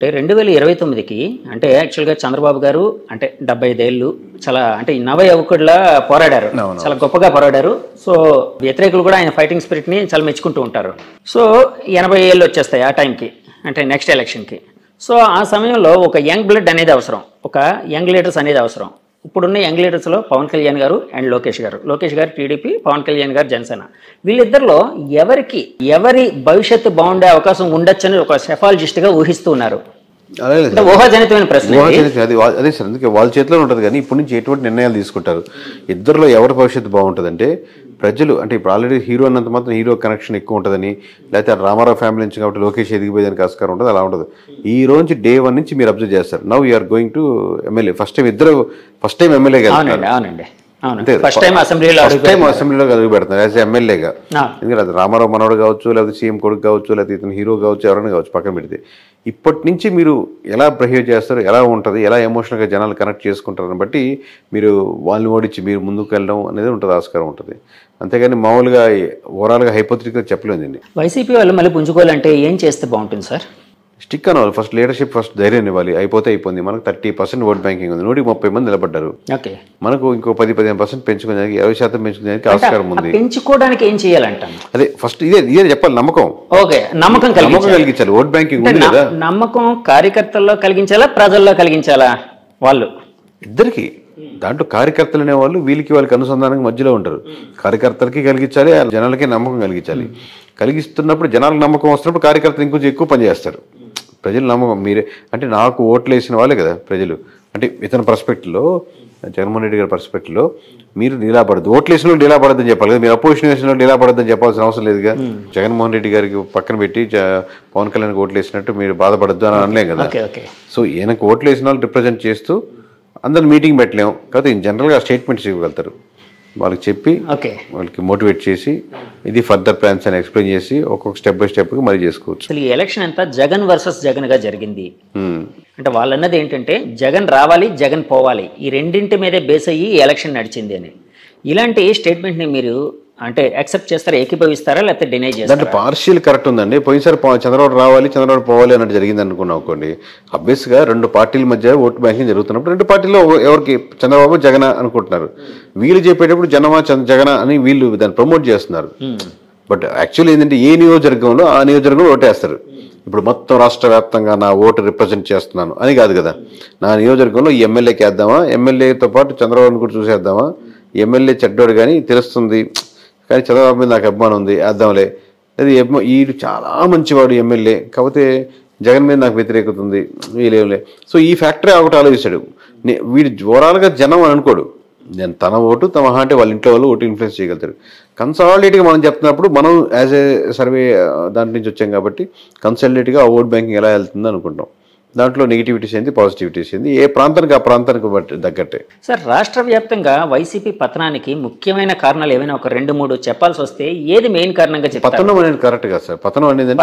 అంటే 2029కి అంటే యాక్చువల్‌గా చంద్రబాబు గారు అంటే 75 ఏళ్ళు చాలా అంటే నవ యువకుడిలా పోరాడారు. చాలా గొప్పగా పోరాడారు. సో వ్యతిరేకులు కూడా ఆయన ఫైటింగ్ స్పిరిట్‌ని చాలా మెచ్చుకుంటూ ఉంటారు. సో 80 ఏళ్ళు వచ్చేస్తాయి ఆ టైంకి. అంటే నెక్స్ట్ ఎలక్షన్‌కి. సో ఆ సమయంలో ఒక యంగ్ బ్లడ్ అనేది అవసరం. ఒక యంగ్ లీడర్స్ అనేది అవసరం. ఇప్పుడున్న యంగ్ లీడర్స్లో పవన్ కళ్యాణ్ గారు అండ్ లోకేష్ గారు. లోకేష్ గారు టీడీపీ, పవన్ కళ్యాణ్ గారు జనసేన. వీళ్ళిద్దరిలో ఎవరి భవిష్యత్తు బాగుండే అవకాశం ఉండొచ్చని ఒక సెఫాలజిస్ట్గా ఊహిస్తూ ఉన్నారు. ఊహాజనితమైన ప్రశ్న. అదే సార్, అందుకే వాళ్ళ చేతిలో ఉంటుంది. కానీ ఇప్పటి నుంచి ఎటువంటి నిర్ణయాలు తీసుకుంటారు, ఇద్దరిలో ఎవరి భవిష్యత్తు బాగుంటుందంటే ప్రజలు అంటే ఇప్పుడు ఆల్రెడీ హీరో అన్నంత మాత్రం హీరో కనెక్షన్ ఎక్కువ ఉంటుందని, లేకపోతే రామారావు ఫ్యామిలీ నుంచి కాబట్టి లోకేష్ ఎదిగిపోయేదానికి ఆస్కారం ఉంటుంది. అలా ఉండదు. ఈ రోజు డే 1 నుంచి మీరు అబ్జర్వ్ చేస్తారు. Now you're going to MLA. First time ఎమ్మెల్యేగా ఫస్ట్ టైం అసెంబ్లీలో అడుగు పెడుతున్నారు యాజ్ ఎమ్మెల్యేగా. ఎందుకంటే అది రామారావు మనవడు కావచ్చు, లేకపోతే సీఎం కొడుకు కావచ్చు, లేకపోతే ఇతను హీరో కావచ్చు, ఎవరైనా కావచ్చు, పక్కన పెడితే ఇప్పటి నుంచి మీరు ఎలా బిహేవ్ చేస్తారు, ఎలా ఉంటుంది, ఎలా ఎమోషనల్గా జనాలు కనెక్ట్ చేసుకుంటారని బట్టి మీరు వాళ్ళని ఓడించి మీరు ముందుకు వెళ్ళడం అనేది ఉంటుంది, ఆస్కారం ఉంటుంది. అంతేగాని మామూలుగా ఓవరాల్గా హైపోథెటికల్గా చెప్పలేదండి. వైసీపీ వాళ్ళు మళ్ళీ పుంజుకోవాలంటే ఏం చేస్తే బాగుంటుంది సార్? స్టిక్ అవ్వాలి. ఫస్ట్ లీడర్షిప్, ఫస్ట్ ధైర్యం ఇవ్వాలి. అయిపోయింది. మనకు 30% ఓట్ బ్యాంకింగ్ ఉంది. 130 మంది నిలబడ్డారు. మనకు ఇంకో 10-15% పెంచుకునేదానికి, 20% పెంచుకునేదానికి ఆస్కారం ఉంది. పెంచుకోవడానికి ఏం చేయాలంటాను? అదే ఫస్ట్ ఇదే చెప్పాలి. నమ్మకం కలిగించాలి. ఓట్ బ్యాంకింగ్ ఉంది కదా, నమ్మకం కార్యకర్తల్లో కలిగించాలా, ప్రజల్లో కలిగించాలా? వాళ్ళు ఇద్దరికి దాంట్లో కార్యకర్తలు అనేవాళ్ళు వాళ్ళకి అనుసంధానం మధ్యలో ఉంటారు. కార్యకర్తలకి కలిగించాలి, జనాలకి నమ్మకం కలిగించాలి. కలిగిస్తున్నప్పుడు జనాలకు నమ్మకం వస్తున్నప్పుడు కార్యకర్తలు ఇంకొంచెం ఎక్కువ పనిచేస్తారు. ప్రజలు నమ్మకం మీరే అంటే నాకు ఓట్లు వేసిన వాళ్ళే కదా ప్రజలు. అంటే ఇతని పర్స్పెక్టివ్లో, జగన్మోహన్ రెడ్డి గారి పర్స్పెక్టివ్లో మీరు నిలబడద్దు, ఓట్లు వేసిన వాళ్ళు నిలబడద్దని చెప్పాలి కదా. మీరు అపోజిషన్ వేసిన వాళ్ళు నిలబడద్దని చెప్పాల్సిన అవసరం లేదుగా. జగన్మోహన్ రెడ్డి గారికి పక్కన పెట్టి పవన్ కళ్యాణ్కి ఓట్లు వేసినట్టు మీరు బాధపడద్దు అని అనలేం కదా. సో ఈయనకు ఓట్లు వేసిన వాళ్ళు రిప్రజెంట్ చేస్తూ అందరు మీటింగ్ పెట్టలేము కాబట్టి జనరల్గా స్టేట్మెంట్స్ ఇవ్వగలుగుతారు. వాళ్ళకి చెప్పి వాళ్ళకి మోటివేట్ చేసి ఇది ఫర్దర్ ప్లాన్స్ అని ఎక్స్ప్లెయిన్ చేసి ఒక్కొక్క స్టెప్ బై స్టెప్ మరి చేసుకోవచ్చు. అసలు ఈ ఎలక్షన్ అంతా జగన్ వర్సెస్ జగన్ గా జరిగింది. అంటే వాళ్ళన్నది ఏంటంటే జగన్ రావాలి, జగన్ పోవాలి, ఈ రెండింటి మీదే బేస్ అయ్యి ఎలక్షన్ నడిచింది అని. ఇలాంటి స్టేట్మెంట్ ని మీరు అంటే యాక్సెప్ట్ చేస్తారా, ఏకీభవిస్తారా, లేకపోతే డినై చేస్తారా? అంటే పార్షియల్ కరెక్ట్ ఉందండి. పోయినసారి చంద్రబాబు రావాలి, చంద్రబాబు పోవాలి అన్నట్టు జరిగింది అనుకున్నాం అనుకోండి. అబ్వియస్గా రెండు పార్టీల మధ్య ఓటు బ్యాంకింగ్ జరుగుతున్నప్పుడు రెండు పార్టీలో ఎవరికి చంద్రబాబు జగన్ అనుకుంటున్నారు. వీళ్ళు చెప్పేటప్పుడు జగన అని వీళ్ళు దాన్ని ప్రమోట్ చేస్తున్నారు. బట్ యాక్చువల్లీ ఏంటంటే ఏ నియోజకవర్గంలో ఆ నియోజకవర్గంలో ఓటేస్తారు. ఇప్పుడు మొత్తం రాష్ట్ర వ్యాప్తంగా నా ఓటు రిప్రజెంట్ చేస్తున్నాను అని కాదు కదా. నా నియోజకవర్గంలో ఈ ఎమ్మెల్యేకి వేద్దామా, ఎమ్మెల్యేతో పాటు చంద్రబాబుని కూడా చూసేద్దామా, ఎమ్మెల్యే చెడ్డోడు కానీ తెలుస్తుంది కానీ చంద్రబాబు మీద నాకు అభిమానం ఉంది వేద్దాంలే, అది వీడు చాలా మంచివాడు ఎమ్మెల్యే కాకపోతే జగన్ మీద నాకు వ్యతిరేకత ఉంది వీళ్ళేంలే. సో ఈ ఫ్యాక్టరీ ఒకటి ఆలోచిస్తాడు. వీడు ఓవరాల్గా జనం అని అనుకోడు. నేను తన ఓటు తమ అంటే వాళ్ళ ఇంట్లో వాళ్ళు ఓటు ఇన్ఫ్లుయెన్స్ చేయగలుగుతారు. కన్సాలిడేట్గా మనం చెప్తున్నప్పుడు మనం యాజ్ ఏ సర్వే దాంట్ నుంచి వచ్చాం కాబట్టి కన్సాలిడేట్గా ఆ ఓట్ బ్యాంకింగ్ ఎలా వెళ్తుందో అనుకుంటాం. దాంట్లో నెగిటివిటీస్ ఏంది, పాజిటివిటీస్ ఏంది, ఏ ప్రాంతానికి ఆ ప్రాంతానికి తగ్గట్టే. సార్, రాష్ట్ర వ్యాప్తంగా వైసీపీ పతనానికి ముఖ్యమైన కారణాలు ఏమైనా ఒక 2-3 చెప్పాల్సి వస్తే ఏది మెయిన్ కారణంగా చెప్తారు? పతనం అనేది కరెక్ట్ కదా సార్. పతనం అనేది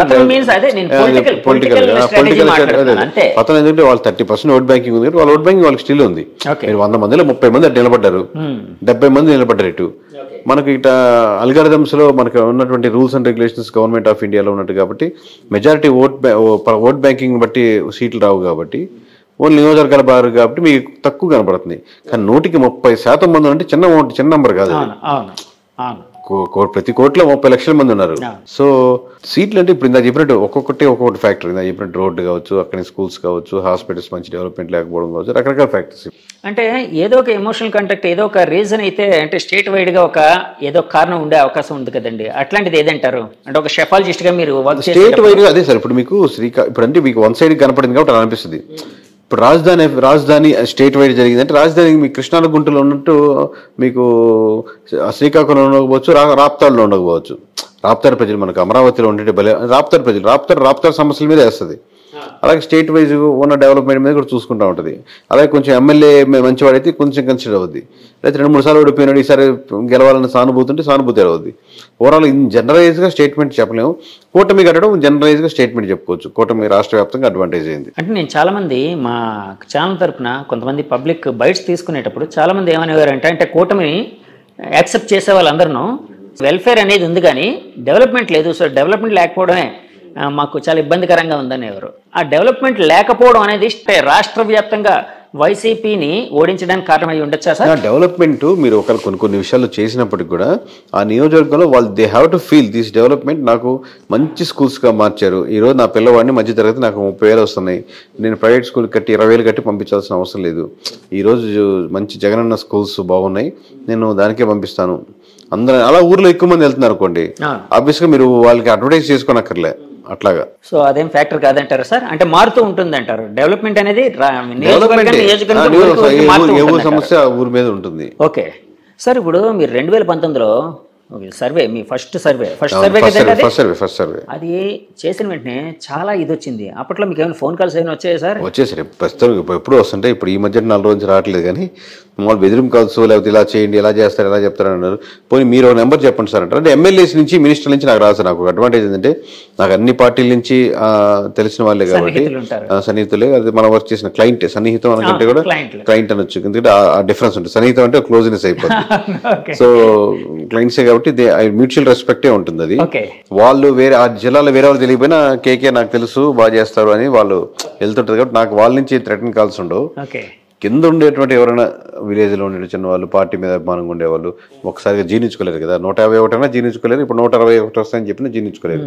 పొలిటికల్ పతనం ఎందుకంటే వాళ్ళు 30% ఓట్ బ్యాంకింగ్ ఉంది. వాళ్ళ ఓట్ బ్యాంకింగ్ వాళ్ళకి స్టిల్ ఉంది. 100 మందిలో 30 మంది నిలబడ్డారు, 70 మంది నిలబడ్డారు. ఇటు మనకి ఇట అల్గారిథమ్స్ లో మనకు ఉన్నటువంటి rules and regulations government of ఇండియాలో ఉన్నట్టు కాబట్టి మెజారిటీ ఓట్ బ్యాంకింగ్ బట్టి సీట్లు రావు కాబట్టి ఓన్లీ నియోజకవర్గాల బారు కాబట్టి మీకు తక్కువ కనపడుతుంది. కానీ 100కి 30% మంది అంటే చిన్న నెంబర్ కాదు. ప్రతి కోట్లో 30 లక్షల మంది ఉన్నారు. సో సీట్లు అంటే ఇప్పుడు ఇందా చెప్పినట్టు ఒక్కొక్కటి ఫ్యాక్టర్. ఇందా చెప్పినట్టు రోడ్డు కావచ్చు, అక్కడ స్కూల్స్ కావచ్చు, హాస్పిటల్స్ మంచి డెవలప్మెంట్ లేకపోవడం కావచ్చు, రకరకాల ఫ్యాక్టర్స్. అంటే ఏదో ఒక ఎమోషనల్ కాంటాక్ట్, ఏదో ఒక రీజన్ అయితే అంటే స్టేట్ వైడ్ గా ఏదో కారణం ఉండే అవకాశం ఉంది కదండి. అట్లాంటిది ఏదంటారు? అంటే ఒక సెఫాలజిస్ట్ గా మీరు స్టేట్ వైడ్ గా అదే సార్. ఇప్పుడు మీకు ఇప్పుడు అంటే మీకు వన్ సైడ్ కనపడింది కాబట్టి అలా అనిపిస్తుంది. ఇప్పుడు రాజధాని స్టేట్ వైడ్ జరిగిందంటే రాజధాని మీ కృష్ణా గుంటలో ఉన్నట్టు మీకు శ్రీకాకుళంలో ఉండకపోవచ్చు, రాప్తాడులో ఉండకపోవచ్చు. రాప్తాడు ప్రజలు మనకు అమరావతిలో ఉండే రాప్తాడు సమస్యల మీద వేస్తుంది. అలాగే స్టేట్ వైజ్ ఉన్న డెవలప్మెంట్ మీద కూడా చూసుకుంటూ ఉంటుంది. అలాగే కొంచెం ఎమ్మెల్యే మంచివాడైతే కొంచెం కన్సిడర్ అవుద్ది. లేకపోతే 2-3 సార్లు ఓడిపోయినాడు, ఈసారి గెలవాలని సానుభూతి అవుద్ది. ఓవరాల్ జనరలైజ్గా స్టేట్మెంట్ చెప్పలేము. కూటమి కట్టడం జనరలైజ్గా స్టేట్మెంట్ చెప్పుకోవచ్చు. కూటమి రాష్ట్ర వ్యాప్తంగా అడ్వాంటేజ్ అయింది. అంటే నేను చాలా మంది మా ఛానల్ తరఫున కొంతమంది పబ్లిక్ బైట్స్ తీసుకునేటప్పుడు చాలా మంది ఏమనేవారంటే అంటే కూటమిని యాక్సెప్ట్ చేసే వాళ్ళందరూ వెల్ఫేర్ అనేది ఉంది కానీ డెవలప్మెంట్ లేదు. సో డెవలప్మెంట్ లేకపోవడమే మాకు చాలా ఇబ్బందికరంగా ఉందనేవారు. ఆ డెవలప్మెంట్ లేకపోవడం అనేది రాష్ట్ర వ్యాప్తంగా వైసీపీని ఓడించడానికి కారణమై ఉండొచ్చా సార్? డెవలప్మెంట్ మీరు ఒక కొన్ని విషయాల్లో చేసినప్పటికి కూడా ఆ నియోజకవర్గంలో వాళ్ళు they have to feel this development. నాకు మంచి స్కూల్స్గా మార్చారు. ఈరోజు నా పిల్లవాడిని మధ్య తరగతి నాకు 30,000 వస్తున్నాయి. నేను ప్రైవేట్ స్కూల్ కట్టి 20,000 కట్టి పంపించాల్సిన అవసరం లేదు. ఈరోజు మంచి జగనన్న స్కూల్స్ బాగున్నాయి, నేను దానికే పంపిస్తాను. అందరూ అలా ఊర్లో ఎక్కువ మంది వెళ్తున్నారు అనుకోండి, ఆబ్వియస్గా మీరు వాళ్ళకి అడ్వర్టైజ్ చేసుకోనక్కర్లే. అట్లాగా సో అదేం ఫ్యాక్టర్ కాదంటారు సార్? అంటే మారుతూ ఉంటుంది అంటారు డెవలప్మెంట్ అనేది సమస్య ఊరి మీద ఉంటుంది. ఓకే సార్, ఇప్పుడు మీరు 2019లో సర్వే, మీ ఫస్ట్ సర్వే అది చేసిన వెంటనే చాలా ఇది వచ్చింది. అప్పట్లో మీకు ఏమైనా ఫోన్ కాల్స్ ఏమైనా వచ్చాయి సార్? వచ్చేసరి ప్రస్తుతం ఎప్పుడు వస్తుంటే, ఇప్పుడు ఈ మధ్య 4 రోజులు రావట్లేదు, కానీ మామూలు బెదిరింపు కాల్స్ లేకపోతే ఇలా చేయండి, ఇలా చేస్తారు, ఎలా చెప్తారు అన్నారు. పోనీ మీరు ఒక నెంబర్ చెప్పండి సార్ అంటారు. అంటే ఎమ్మెల్యేస్ నుంచి మినిస్టర్ నుంచి నాకు రాదు సార్. నాకు అడ్వాంటేజ్ ఏంటంటే నాకు అన్ని పార్టీల నుంచి తెలిసిన వాళ్ళే కాబట్టి సన్నిహితులే. అది మనం వర్క్ చేసిన క్లయింట్ సన్నిహితం అనుకుంటే కూడా క్లయింట్ అనొచ్చు, ఎందుకంటే ఆ డిఫరెన్స్ ఉంటుంది. సన్నిహితం అంటే క్లోజ్నెస్ అయిపోతుంది. సో క్లయింట్సే కాబట్టి మ్యూచువల్ రెస్పెక్టే ఉంటుంది. అది వాళ్ళు వేరే ఆ జిల్లాలో వేరే వాళ్ళు తెలియకపోయినా కేకే నాకు తెలుసు బాగా చేస్తారు అని వాళ్ళు వెళ్తుంటారు కాబట్టి నాకు వాళ్ళ నుంచి థ్రెటన్ కాల్స్ ఉండవు. కింద ఉండేటువంటి ఎవరైనా విలేజ్లో ఉండే చిన్న వాళ్ళు పార్టీ మీద అభిమానంగా ఉండేవాళ్ళు ఒకసారిగా జీర్ణించుకోలేరు కదా. 151 అయినా జీర్ణించుకోలేరు, ఇప్పుడు 161 వస్తాయని చెప్పినా జీర్ణించుకోలేరు.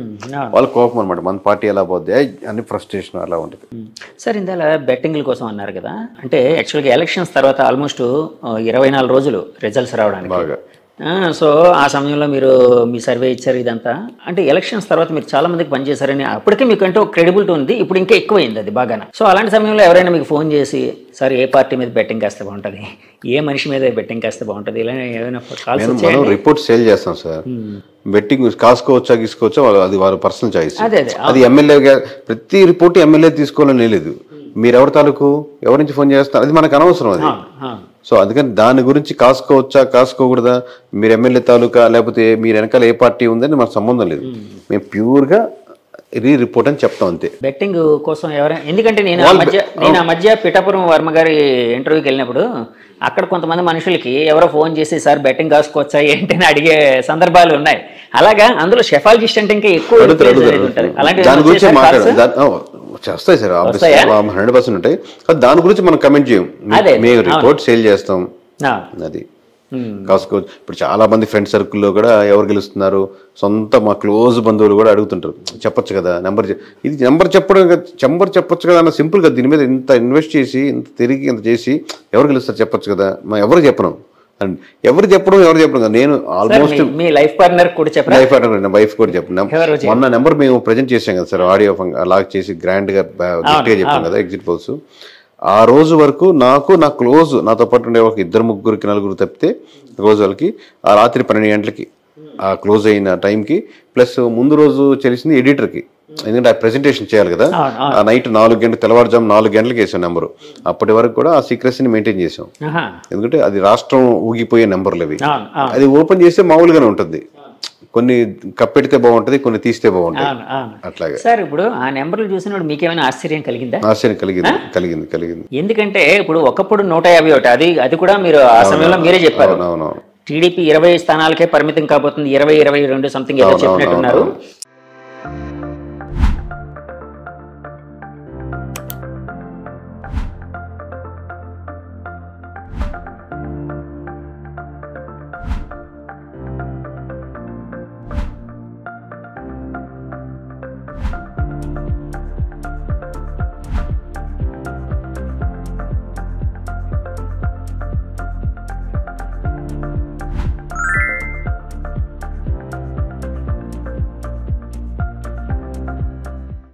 వాళ్ళ కోపం అనమాట, మన పార్టీ ఎలా పోద్ది అన్ని ఫ్రస్ట్రేషన్ అలా ఉంటుంది. సార్ ఇందాక బెట్టింగ్ల కోసం అన్నారు కదా, అంటే యాక్చువల్గా ఎలక్షన్స్ తర్వాత ఆల్మోస్ట్ 24 రోజులు రిజల్ట్స్ రావడానికి బాగా. సో ఆ సమయంలో మీరు మీ సర్వే ఇచ్చారు ఇదంతా. అంటే ఎలక్షన్స్ తర్వాత మీరు చాలా మందికి పనిచేశారని అప్పటికే మీకు అంటే ఒక క్రెడిబిలిటీ ఉంది, ఇప్పుడు ఇంకా ఎక్కువైంది అది బాగా. సో అలాంటి సమయంలో ఎవరైనా మీకు ఫోన్ చేసి సార్ ఏ పార్టీ మీద బెట్టింగ్ కాస్తే బాగుంటుంది, ఏ మనిషి మీద బెట్టింగ్ కాస్తే బాగుంటుంది, ఇలా ఏమైనా కాల్స్? మనం రిపోర్ట్ సేల్ చేస్తాం సార్. బెట్టింగ్ కాసుకోవచ్చా గీసుకోవచ్చా అది వారి పర్సనల్ చాయిస్. అది ఎమ్మెల్యే ప్రతి రిపోర్ట్ ఎమ్మెల్యే తీసుకోవాలని లేదు. మీరు ఎవరి తాలూకు ఎవరి నుంచి ఫోన్ చేస్తారు అది మనకు అనవసరం. అది సో అందుకని దాని గురించి కాసుకోవచ్చా కాసుకోకూడదా, మీరు ఎమ్మెల్యే తాలూకా లేకపోతే మీరు వెనకాల ఏ పార్టీ ఉందని మనకు సంబంధం లేదు. మేము ప్యూర్గా రిపోర్ట్ అని చెప్తాం అంతే. బెట్టింగ్ కోసం ఎవరైనా, ఎందుకంటే నేను ఆ మధ్య పిఠాపురం వర్మ గారి ఇంటర్వ్యూకి వెళ్ళినప్పుడు అక్కడ కొంతమంది మనుషులకి ఎవరో ఫోన్ చేసి సార్ బెట్టింగ్ కాసుకోవచ్చా ఏంటి అని అడిగే సందర్భాలు ఉన్నాయి. అలాగా అందులో షెఫాలజిస్ట్ అంటే ఇంకా ఎక్కువ దాని గురించి చేస్తాయి సార్, 100% ఉంటాయి. దాని గురించి మనం కమెంట్ చేయం, మేము రిపోర్ట్ సేల్ చేస్తాం. అది కాసుకోవచ్చు. ఇప్పుడు చాలా మంది ఫ్రెండ్ సర్కిల్లో కూడా ఎవరు గెలుస్తున్నారు సొంత మా క్లోజ్ బంధువులు కూడా అడుగుతుంటారు, చెప్పొచ్చు కదా నెంబర్, ఇది నెంబర్ చెప్పొచ్చు కదా అన్న సింపుల్గా. దీని మీద ఇంత ఇన్వెస్ట్ చేసి ఇంత తిరిగి ఇంత చేసి ఎవరు గెలుస్తారు చెప్పొచ్చు కదా. ఎవరు చెప్పను ఎవరు చెప్పడం కదా. నేను ఆల్మోస్ట్ మీ లైఫ్ పార్ట్నర్ కూడా చెప్పను, వైఫ్ కూడా చెప్పను. మొన్న నెంబర్ మేము ప్రజెంట్ చేసాం కదా సార్, ఆడియో లాక్ చేసి గ్రాండ్గా గిఫ్ట్గా చెప్పాం కదా ఎగ్జిట్ పోల్స్. ఆ రోజు వరకు నాకు నా క్లోజ్ నాతో పాటు ఉండే ఒక 2-3 4 తప్పితే రోజు వాళ్ళకి ఆ రాత్రి 12 గంటలకి ఆ క్లోజ్ అయిన టైంకి ప్లస్ ముందు రోజు తెలిసింది ఎడిటర్కి, ఎందుకంటే ఆ ప్రెజెంటేషన్ చేయాలి కదా. ఆ నైట్ 4 గంటలు తెల్లవారుజాము 4 గంటలకు వేసాం నెంబరు. అప్పటి వరకు కూడా ఆ సీక్రెసీని మెయింటైన్ చేసాం, ఎందుకంటే అది రాష్ట్రం ఊగిపోయే నెంబర్లు అవి. అది ఓపెన్ చేస్తే మామూలుగానే ఉంటుంది, కొన్ని కప్పెడితే బాగుంటది, కొన్ని తీస్తే బాగుంటుంది. అట్లాగే సార్ ఇప్పుడు ఆ నెంబర్లు చూసినప్పుడు మీకేమైనా ఆశ్చర్యం కలిగిందా? ఆశ్చర్యం కలిగింది. ఎందుకంటే ఇప్పుడు ఒకప్పుడు 151 అది కూడా మీరు ఆ సమయంలో మీరే చెప్పారు. టీడీపీ 20 స్థానాలకే పరిమితం కాబోతుంది, 20-22 సంథింగ్ ఏదో చెప్పినట్టున్నారు.